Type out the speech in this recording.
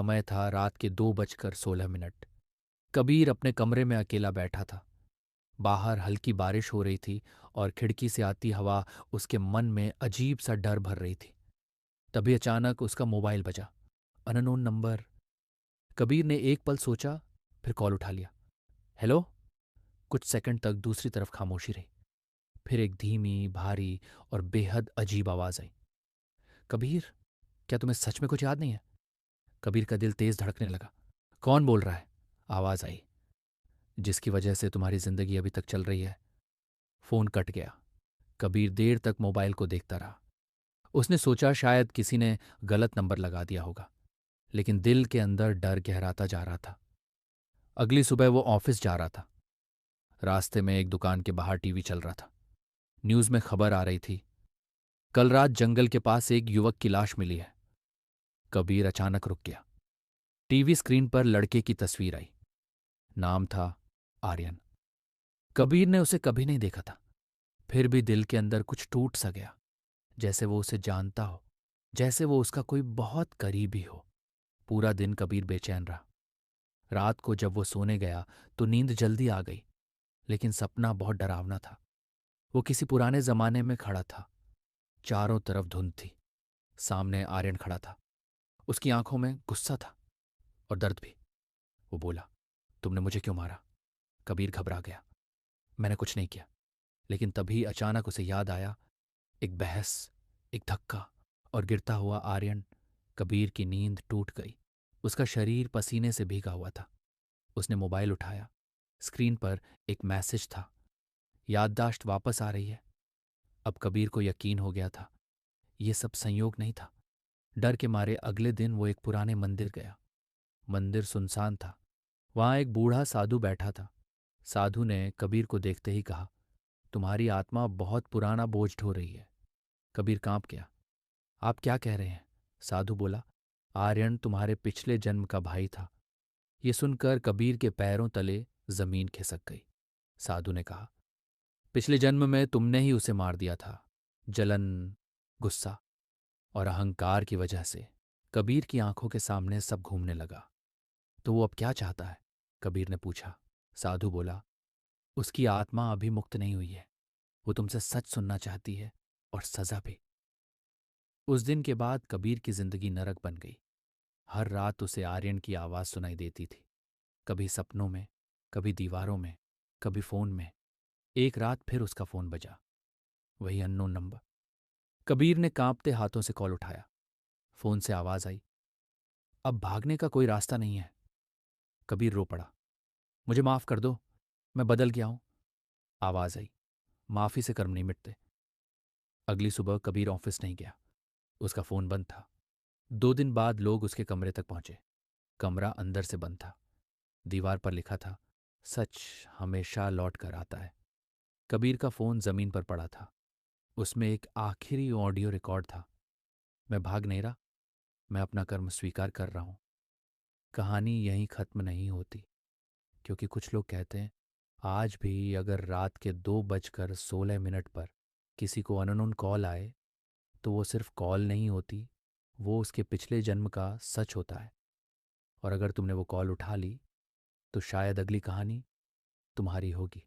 समय था रात के 2:16। कबीर अपने कमरे में अकेला बैठा था। बाहर हल्की बारिश हो रही थी और खिड़की से आती हवा उसके मन में अजीब सा डर भर रही थी। तभी अचानक उसका मोबाइल बजा। Unknown number. कबीर ने एक पल सोचा, फिर कॉल उठा लिया। हेलो। कुछ सेकंड तक दूसरी तरफ खामोशी रही। फिर एक धीमी, भारी और बेहद अजीब आवाज आई। कबीर, क्या तुम्हें सच में कुछ याद नहीं है? कबीर का दिल तेज धड़कने लगा। कौन बोल रहा है? आवाज आई। जिसकी वजह से तुम्हारी जिंदगी अभी तक चल रही है। फोन कट गया। कबीर देर तक मोबाइल को देखता रहा। उसने सोचा शायद किसी ने गलत नंबर लगा दिया होगा, लेकिन दिल के अंदर डर गहराता जा रहा था। अगली सुबह वो ऑफिस जा रहा था। रास्ते में एक दुकान के बाहर टीवी चल रहा था। न्यूज में खबर आ रही थी, कल रात जंगल के पास एक युवक की लाश मिली है। कबीर अचानक रुक गया। टीवी स्क्रीन पर लड़के की तस्वीर आई। नाम था आर्यन। कबीर ने उसे कभी नहीं देखा था, फिर भी दिल के अंदर कुछ टूट सा गया, जैसे वो उसे जानता हो, जैसे वो उसका कोई बहुत करीबी हो। पूरा दिन कबीर बेचैन रहा। रात को जब वो सोने गया तो नींद जल्दी आ गई, लेकिन सपना बहुत डरावना था। वो किसी पुराने जमाने में खड़ा था। चारों तरफ धुंध थी। सामने आर्यन खड़ा था। उसकी आंखों में गुस्सा था और दर्द भी। वो बोला, तुमने मुझे क्यों मारा? कबीर घबरा गया। मैंने कुछ नहीं किया। लेकिन तभी अचानक उसे याद आया, एक बहस, एक धक्का, और गिरता हुआ आर्यन। कबीर की नींद टूट गई। उसका शरीर पसीने से भीगा हुआ था। उसने मोबाइल उठाया। स्क्रीन पर एक मैसेज था, याददाश्त वापस आ रही है। अब कबीर को यकीन हो गया था, ये सब संयोग नहीं था। डर के मारे अगले दिन वो एक पुराने मंदिर गया। मंदिर सुनसान था। वहां एक बूढ़ा साधु बैठा था। साधु ने कबीर को देखते ही कहा, तुम्हारी आत्मा बहुत पुराना बोझ ढो रही है। कबीर कांप गया। आप क्या कह रहे हैं? साधु बोला, आर्यन तुम्हारे पिछले जन्म का भाई था। ये सुनकर कबीर के पैरों तले जमीन खिसक गई। साधु ने कहा, पिछले जन्म में तुमने ही उसे मार दिया था। जलन, गुस्सा और अहंकार की वजह से। कबीर की आंखों के सामने सब घूमने लगा। तो वो अब क्या चाहता है? कबीर ने पूछा। साधु बोला, उसकी आत्मा अभी मुक्त नहीं हुई है। वो तुमसे सच सुनना चाहती है, और सजा भी। उस दिन के बाद कबीर की जिंदगी नरक बन गई। हर रात उसे आर्यन की आवाज सुनाई देती थी, कभी सपनों में, कभी दीवारों में, कभी फोन में। एक रात फिर उसका फोन बजा। वही अननोन नंबर। कबीर ने कांपते हाथों से कॉल उठाया। फोन से आवाज आई, अब भागने का कोई रास्ता नहीं है। कबीर रो पड़ा। मुझे माफ कर दो, मैं बदल गया हूं। आवाज आई, माफी से कर्म नहीं मिटते। अगली सुबह कबीर ऑफिस नहीं गया। उसका फोन बंद था। 2 दिन बाद लोग उसके कमरे तक पहुंचे। कमरा अंदर से बंद था। दीवार पर लिखा था, सच हमेशा लौट कर आता है। कबीर का फोन जमीन पर पड़ा था। उसमें एक आखिरी ऑडियो रिकॉर्ड था। मैं भाग नहीं रहा, मैं अपना कर्म स्वीकार कर रहा हूं। कहानी यहीं खत्म नहीं होती, क्योंकि कुछ लोग कहते हैं, आज भी अगर रात के 2:16 पर किसी को अननोन कॉल आए, तो वो सिर्फ कॉल नहीं होती, वो उसके पिछले जन्म का सच होता है। और अगर तुमने वो कॉल उठा ली, तो शायद अगली कहानी तुम्हारी होगी।